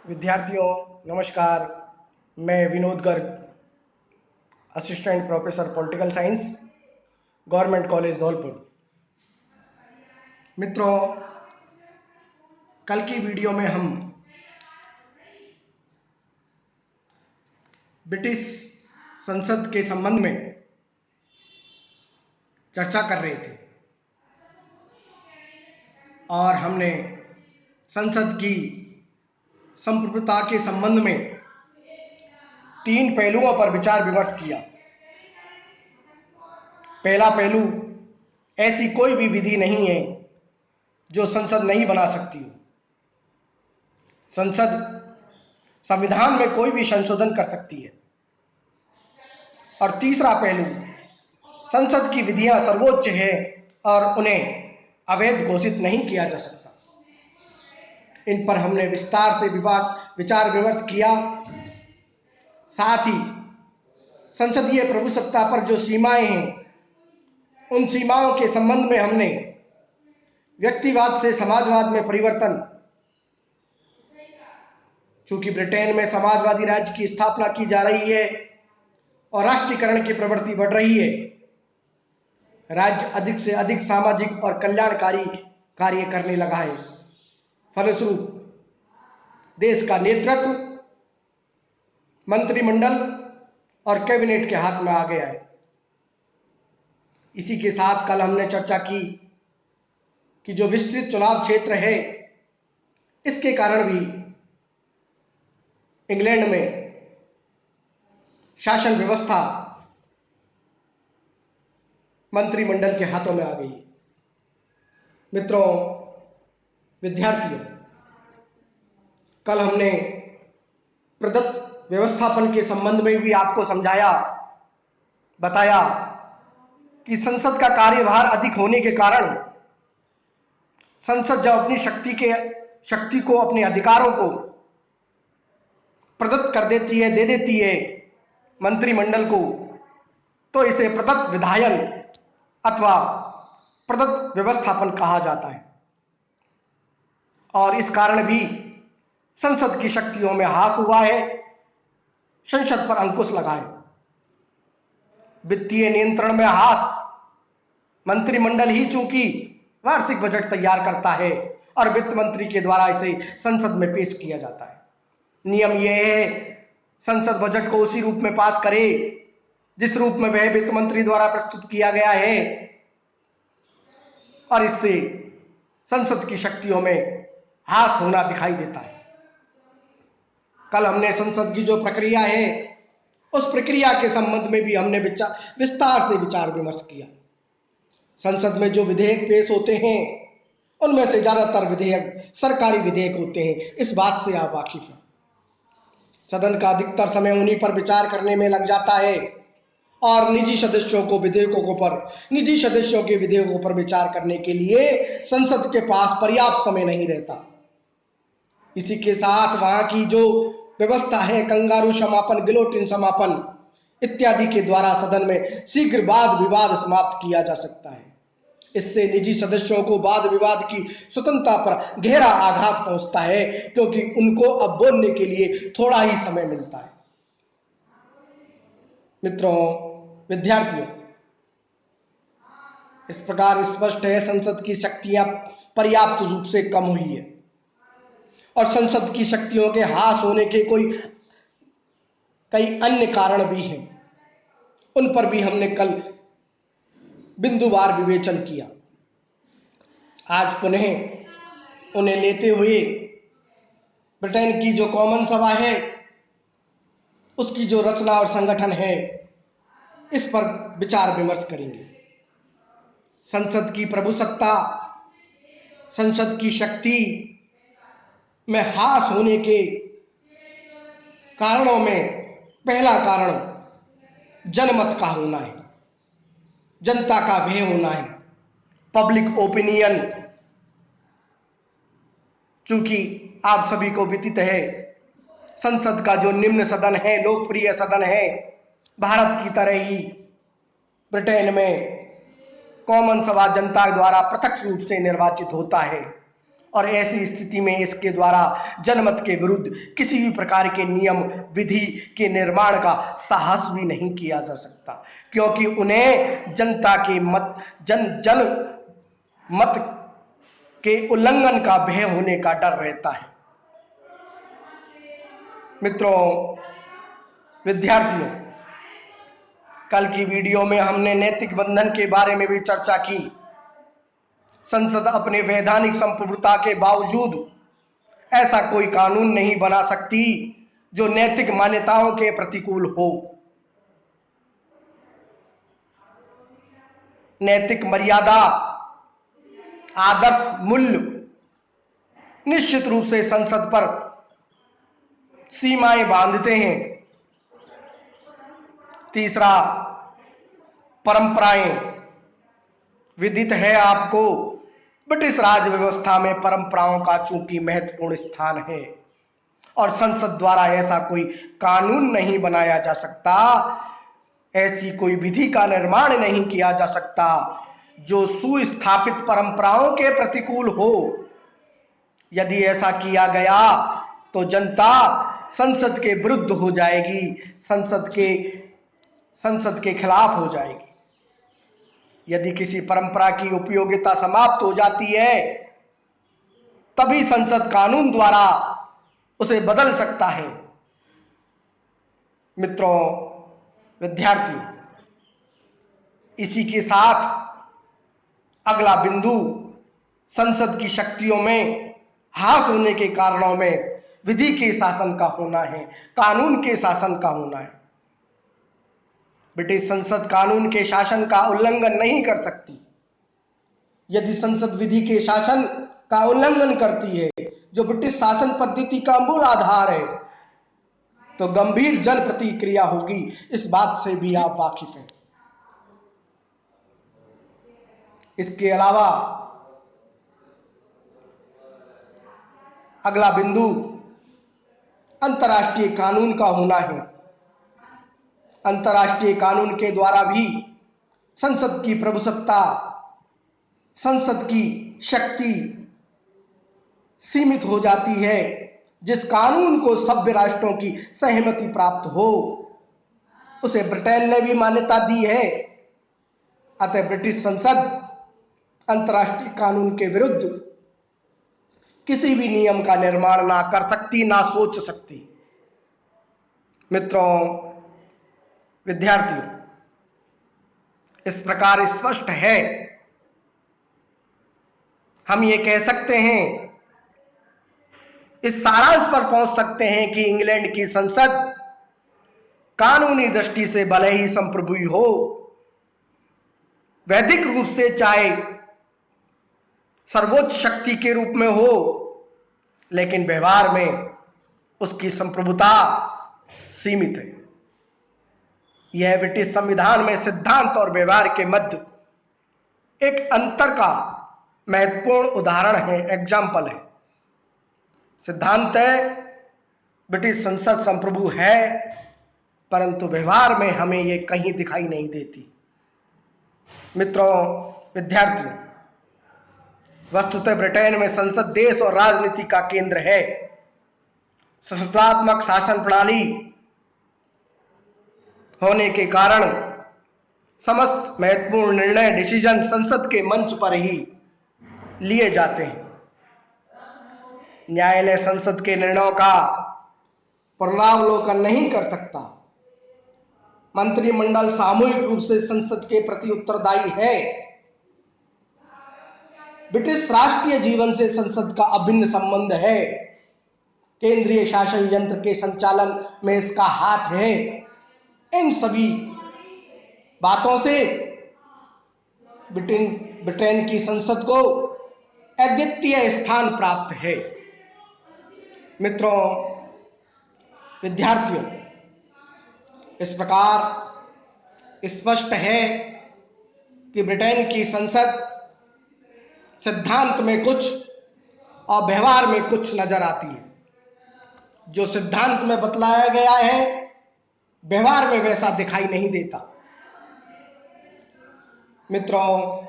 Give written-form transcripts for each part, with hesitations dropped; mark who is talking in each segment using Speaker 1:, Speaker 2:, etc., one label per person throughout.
Speaker 1: विद्यार्थियों नमस्कार। मैं Vinod Garg, assistant professor political science, government college Dholpur. मित्रों, कल की वीडियो में हम ब्रिटिश संसद के संबंध में चर्चा कर रहे थे और हमने संसद की संप्रभुता के संबंध में 3 पहलुओं पर विचार विमर्श किया। पहला पहलू, ऐसी कोई भी विधि नहीं है जो संसद नहीं बना सकती हो। संसद संविधान में कोई भी संशोधन कर सकती है। और तीसरा पहलू, संसद की विधियां सर्वोच्च है और उन्हें अवैध घोषित नहीं किया जा सकता। इन पर हमने विस्तार से विचार विमर्श किया। साथ ही संसदीय प्रभुसत्ता पर जो सीमाएं हैं, उन सीमाओं के संबंध में हमने व्यक्तिवाद से समाजवाद में परिवर्तन, चूंकि ब्रिटेन में समाजवादी राज्य की स्थापना की जा रही है और राष्ट्रीयकरण की प्रवृत्ति बढ़ रही है, राज्य अधिक से अधिक सामाजिक और कल्याणकारी कार्य करने लगा है। फलस्वरूप देश का नेतृत्व मंत्रिमंडल और कैबिनेट के हाथ में आ गया है। इसी के साथ कल हमने चर्चा की कि जो विस्तृत चुनाव क्षेत्र है, इसके कारण भी इंग्लैंड में शासन व्यवस्था मंत्रिमंडल के हाथों में आ गई। मित्रों, विद्यार्थियों, कल हमने प्रदत्त व्यवस्थापन के संबंध में भी आपको समझाया, बताया कि संसद का कार्यभार अधिक होने के कारण संसद जब अपनी शक्ति को, अपने अधिकारों को प्रदत्त कर देती है, दे देती है मंत्रिमंडल को, तो इसे प्रदत्त विधायन अथवा प्रदत्त व्यवस्थापन कहा जाता है। और इस कारण भी संसद की शक्तियों में ह्रास हुआ है, संसद पर अंकुश लगा है। वित्तीय नियंत्रण में ह्रास, मंत्रिमंडल ही चूंकि वार्षिक बजट तैयार करता है और वित्त मंत्री के द्वारा इसे संसद में पेश किया जाता है। नियम यह है, संसद बजट को उसी रूप में पास करे जिस रूप में वह वित्त मंत्री द्वारा प्रस्तुत किया गया है, और इससे संसद की शक्तियों में ह्रास होना दिखाई देता है। कल हमने संसद की जो प्रक्रिया है, उस प्रक्रिया के संबंध में भी हमने विस्तार से विचार विमर्श किया। संसद में जो विधेयक पेश होते हैं, उनमें से ज्यादातर विधेयक सरकारी विधेयक होते हैं, इस बात से आप वाकिफ हैं। सदन का अधिकतर समय उन्हीं पर विचार करने में लग जाता है और निजी सदस्यों के विधेयकों पर विचार करने के लिए संसद के पास पर्याप्त समय नहीं रहता। इसी के साथ वहां की जो व्यवस्था है, कंगारू समापन, गिलोटिन समापन इत्यादि के द्वारा सदन में शीघ्र वाद विवाद समाप्त किया जा सकता है। इससे निजी सदस्यों को वाद विवाद की स्वतंत्रता पर गहरा आघात पहुंचता है, क्योंकि उनको अब बोलने के लिए थोड़ा ही समय मिलता है। मित्रों, विद्यार्थियों, इस प्रकार स्पष्ट है, संसद की शक्तियां पर्याप्त रूप से कम हुई है और संसद की शक्तियों के ह्रास होने के कई अन्य कारण भी हैं। उन पर भी हमने कल बिंदुवार विवेचन किया। आज पुनः उन्हें लेते हुए ब्रिटेन की जो कॉमन सभा है, उसकी जो रचना और संगठन है, इस पर विचार विमर्श करेंगे। संसद की प्रभुसत्ता, संसद की शक्ति में ह्रास होने के कारणों में पहला कारण जनमत का होना है, जनता का भय होना है, पब्लिक ओपिनियन। चूंकि आप सभी को विदित है, संसद का जो निम्न सदन है, लोकप्रिय सदन है, भारत की तरह ही ब्रिटेन में कॉमन सभा जनता द्वारा प्रत्यक्ष रूप से निर्वाचित होता है और ऐसी स्थिति में इसके द्वारा जनमत के विरुद्ध किसी भी प्रकार के नियम विधि के निर्माण का साहस भी नहीं किया जा सकता, क्योंकि उन्हें जनता के जन मत के उल्लंघन का भय होने का डर रहता है। मित्रों, विद्यार्थियों, कल की वीडियो में हमने नैतिक बंधन के बारे में भी चर्चा की। संसद अपने वैधानिक संप्रभुता के बावजूद ऐसा कोई कानून नहीं बना सकती जो नैतिक मान्यताओं के प्रतिकूल हो। नैतिक मर्यादा, आदर्श मूल्य निश्चित रूप से संसद पर सीमाएं बांधते हैं। तीसरा, परंपराएं। विदित है आपको, ब्रिटिश राज व्यवस्था में परंपराओं का चूंकि महत्वपूर्ण स्थान है और संसद द्वारा ऐसा कोई कानून नहीं बनाया जा सकता, ऐसी कोई विधि का निर्माण नहीं किया जा सकता जो सुस्थापित परंपराओं के प्रतिकूल हो। यदि ऐसा किया गया तो जनता संसद के विरुद्ध हो जाएगी, संसद के खिलाफ हो जाएगी। यदि किसी परंपरा की उपयोगिता समाप्त हो जाती है, तभी संसद कानून द्वारा उसे बदल सकता है। मित्रों, विद्यार्थियों, इसी के साथ अगला बिंदु संसद की शक्तियों में ह्रास होने के कारणों में विधि के शासन का होना है, कानून के शासन का होना है। ब्रिटिश संसद कानून के शासन का उल्लंघन नहीं कर सकती। यदि संसद विधि के शासन का उल्लंघन करती है, जो ब्रिटिश शासन पद्धति का मूल आधार है, तो गंभीर जन प्रतिक्रिया होगी। इस बात से भी आप वाकिफ हैं। इसके अलावा अगला बिंदु अंतर्राष्ट्रीय कानून का होना है। अंतर्राष्ट्रीय कानून के द्वारा भी संसद की प्रभुसत्ता, संसद की शक्ति सीमित हो जाती है। जिस कानून को सभ्य राष्ट्रों की सहमति प्राप्त हो, उसे ब्रिटेन ने भी मान्यता दी है। अतः ब्रिटिश संसद अंतर्राष्ट्रीय कानून के विरुद्ध किसी भी नियम का निर्माण ना कर सकती, ना सोच सकती। मित्रों, विद्यार्थियों, इस प्रकार स्पष्ट है, हम ये कह सकते हैं, इस सारांश पर पहुंच सकते हैं कि इंग्लैंड की संसद कानूनी दृष्टि से भले ही संप्रभु हो, वैधिक रूप से चाहे सर्वोच्च शक्ति के रूप में हो, लेकिन व्यवहार में उसकी संप्रभुता सीमित है। यह ब्रिटिश संविधान में सिद्धांत और व्यवहार के मध्य एक अंतर का महत्वपूर्ण उदाहरण है, एग्जाम्पल है। सिद्धांत है, ब्रिटिश संसद संप्रभु है, परंतु व्यवहार में हमें यह कहीं दिखाई नहीं देती। मित्रों, विद्यार्थियों, वस्तुतः ब्रिटेन में संसद देश और राजनीति का केंद्र है। संसदात्मक शासन प्रणाली होने के कारण समस्त महत्वपूर्ण निर्णय, डिसीजन संसद के मंच पर ही लिए जाते हैं। न्यायालय संसद के निर्णयों का पुनरावलोकन नहीं कर सकता। मंत्रिमंडल सामूहिक रूप से संसद के प्रति उत्तरदायी है। ब्रिटिश राष्ट्रीय जीवन से संसद का अभिन्न संबंध है। केंद्रीय शासन यंत्र के संचालन में इसका हाथ है। इन सभी बातों से ब्रिटेन की संसद को अद्वितीय स्थान प्राप्त है। मित्रों, विद्यार्थियों, इस प्रकार स्पष्ट है कि ब्रिटेन की संसद सिद्धांत में कुछ और व्यवहार में कुछ नजर आती है। जो सिद्धांत में बतलाया गया है, व्यवहार में वैसा दिखाई नहीं देता। मित्रों,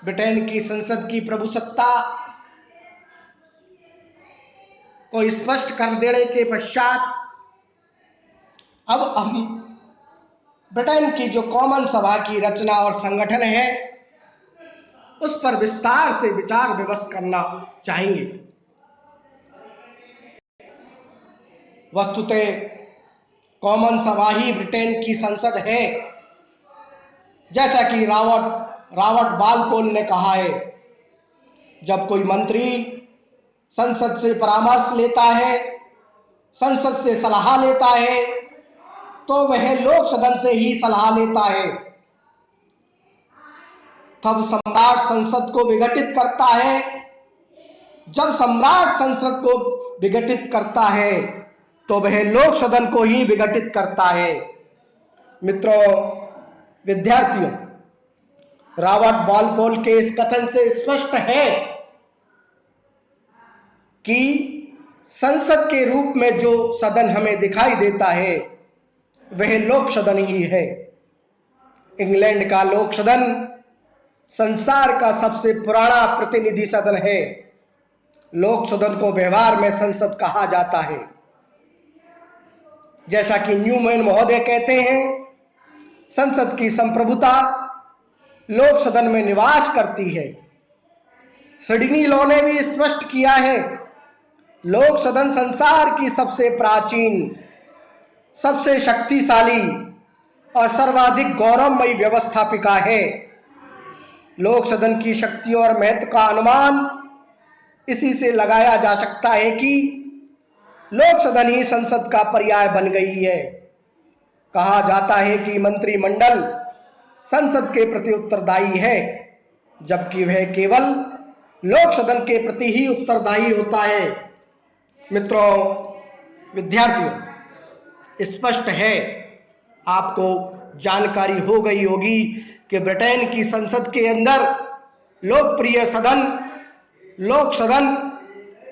Speaker 1: ब्रिटेन की संसद की प्रभुसत्ता को स्पष्ट कर देने के पश्चात अब हम ब्रिटेन की जो कॉमन सभा की रचना और संगठन है उस पर विस्तार से विचार विमर्श करना चाहेंगे। वस्तुतः कॉमन सभा ही ब्रिटेन की संसद है। जैसा कि रॉबर्ट बालपोल ने कहा है, जब कोई मंत्री संसद से परामर्श लेता है, संसद से सलाह लेता है, तो वह लोक सदन से ही सलाह लेता है। तब सम्राट संसद को विघटित करता है। जब सम्राट संसद को विघटित करता है तो वह लोक सदन को ही विघटित करता है। मित्रों, विद्यार्थियों, रॉबर्ट बालपोल के इस कथन से स्पष्ट है कि संसद के रूप में जो सदन हमें दिखाई देता है वह लोक सदन ही है। इंग्लैंड का लोक सदन संसार का सबसे पुराना प्रतिनिधि सदन है। लोक सदन को व्यवहार में संसद कहा जाता है। जैसा कि न्यूमैन महोदय कहते हैं, संसद की संप्रभुता लोक सदन में निवास करती है। सिडनी लॉ ने भी स्पष्ट किया है, लोक सदन संसार की सबसे प्राचीन, सबसे शक्तिशाली और सर्वाधिक गौरवमयी व्यवस्थापिका है। लोक सदन की शक्तियों और महत्व का अनुमान इसी से लगाया जा सकता है कि लोक सदन ही संसद का पर्याय बन गई है। कहा जाता है कि मंत्रिमंडल संसद के प्रति उत्तरदायी है, जबकि वह केवल लोक सदन के प्रति ही उत्तरदायी होता है। मित्रों, विद्यार्थियों, स्पष्ट है, आपको जानकारी हो गई होगी कि ब्रिटेन की संसद के अंदर लोकप्रिय सदन, लोक सदन,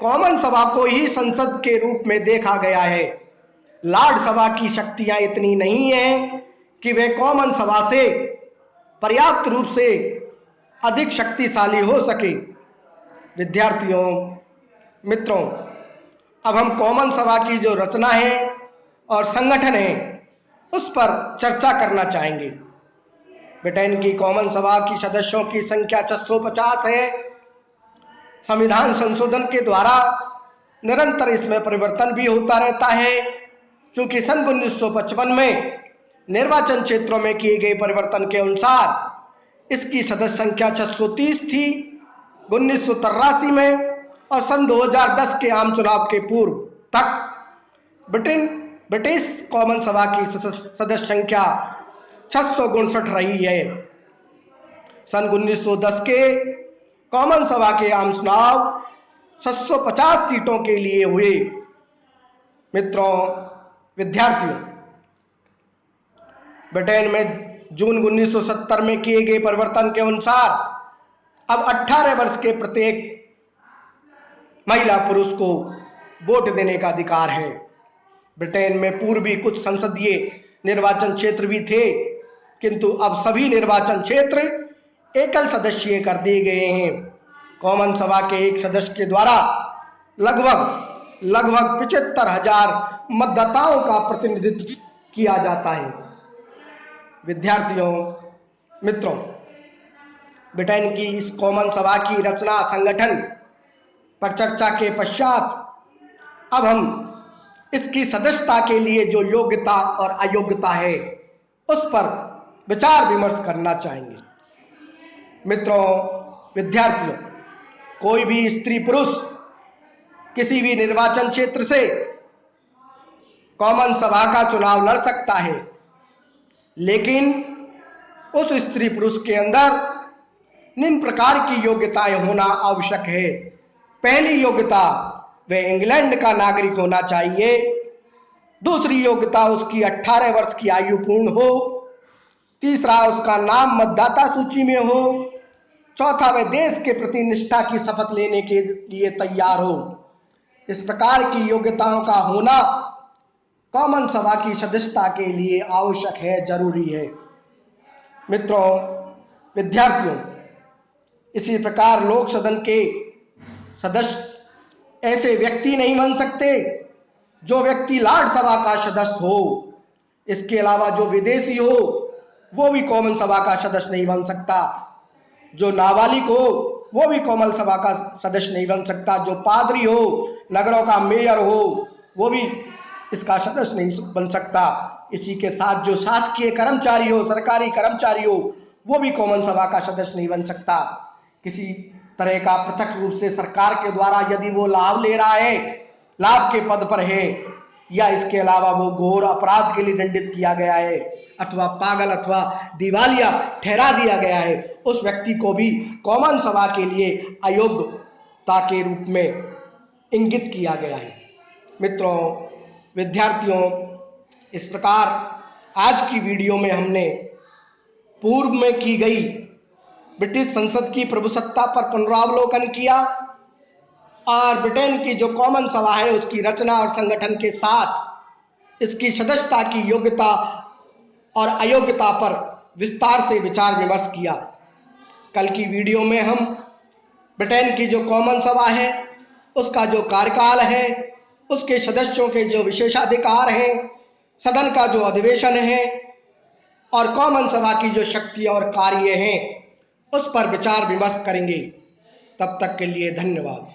Speaker 1: कॉमन सभा को ही संसद के रूप में देखा गया है। लॉर्ड सभा की शक्तियां इतनी नहीं है कि वे कॉमन सभा से पर्याप्त रूप से अधिक शक्तिशाली हो सके। विद्यार्थियों, मित्रों, अब हम कॉमन सभा की जो रचना है और संगठन है उस पर चर्चा करना चाहेंगे। ब्रिटेन की कॉमन सभा की सदस्यों की संख्या 650 है। संविधान संशोधन के द्वारा निरंतर इसमें परिवर्तन भी होता रहता है, क्योंकि सन 1955 में निर्वाचन क्षेत्रों में किए गए परिवर्तन के अनुसार इसकी सदस्य संख्या 630 थी 1983 में, और सन 2010 के आम चुनाव के पूर्व तक ब्रिटिश कॉमन सभा की सदस्य संख्या 659 रही है। सन 1910 के कॉमन सभा के आम चुनाव 650 सीटों के लिए हुए। मित्रों, विद्यार्थियों, ब्रिटेन में जून 1970 में किए गए परिवर्तन के अनुसार अब 18 वर्ष के प्रत्येक महिला पुरुष को वोट देने का अधिकार है। ब्रिटेन में पूर्व भी कुछ संसदीय निर्वाचन क्षेत्र भी थे, किंतु अब सभी निर्वाचन क्षेत्र एकल सदस्यीय कर दिए गए हैं। कॉमन सभा के एक सदस्य के द्वारा लगभग 75,000 मतदाताओं का प्रतिनिधित्व किया जाता है। विद्यार्थियों, मित्रों, ब्रिटेन की इस कॉमन सभा की रचना, संगठन पर चर्चा के पश्चात अब हम इसकी सदस्यता के लिए जो योग्यता और अयोग्यता है उस पर विचार विमर्श करना चाहेंगे। मित्रों, विद्यार्थियों, कोई भी स्त्री पुरुष किसी भी निर्वाचन क्षेत्र से कॉमन सभा का चुनाव लड़ सकता है, लेकिन उस स्त्री पुरुष के अंदर निम्न प्रकार की योग्यताएं होना आवश्यक है। पहली योग्यता, वह इंग्लैंड का नागरिक होना चाहिए। दूसरी योग्यता, उसकी 18 वर्ष की आयु पूर्ण हो। तीसरा, उसका नाम मतदाता सूची में हो। चौथा, वह देश के प्रति निष्ठा की शपथ लेने के लिए तैयार हो। इस प्रकार की योग्यताओं का होना कॉमन सभा की सदस्यता के लिए आवश्यक है, जरूरी है। मित्रों, विद्यार्थियों, इसी प्रकार लोक सदन के सदस्य ऐसे व्यक्ति नहीं बन सकते जो व्यक्ति लॉर्ड सभा का सदस्य हो। इसके अलावा जो विदेशी हो वो भी कॉमन सभा का सदस्य नहीं बन सकता। जो नाबालिग हो वो भी कॉमन सभा का सदस्य नहीं बन सकता। जो पादरी हो, नगरों का मेयर हो, वो भी इसका सदस्य नहीं बन सकता। इसी के साथ जो शासकीय कर्मचारी हो, सरकारी कर्मचारी हो, वो भी कॉमन सभा का सदस्य नहीं बन सकता। किसी तरह का पृथक रूप से सरकार के द्वारा यदि वो लाभ ले रहा है, लाभ के पद पर है, या इसके अलावा वो घोर अपराध के लिए दंडित किया गया है, अथवा पागल अथवा दिवालिया ठहरा दिया गया है, उस व्यक्ति को भी कॉमन सभा के लिए अयोग्यता के रूप में इंगित किया गया है। मित्रों, विद्यार्थियों, इस प्रकार आज की वीडियो में हमने पूर्व में की गई ब्रिटिश संसद की प्रभुसत्ता पर पुनरावलोकन किया और ब्रिटेन की जो कॉमन सभा है उसकी रचना और संगठन के साथ इसकी सदस्यता की योग्यता और अयोग्यता पर विस्तार से विचार विमर्श किया। कल की वीडियो में हम ब्रिटेन की जो कॉमन सभा है उसका जो कार्यकाल है, उसके सदस्यों के जो विशेषाधिकार हैं, सदन का जो अधिवेशन है और कॉमन सभा की जो शक्ति और कार्य हैं उस पर विचार विमर्श करेंगे। तब तक के लिए धन्यवाद।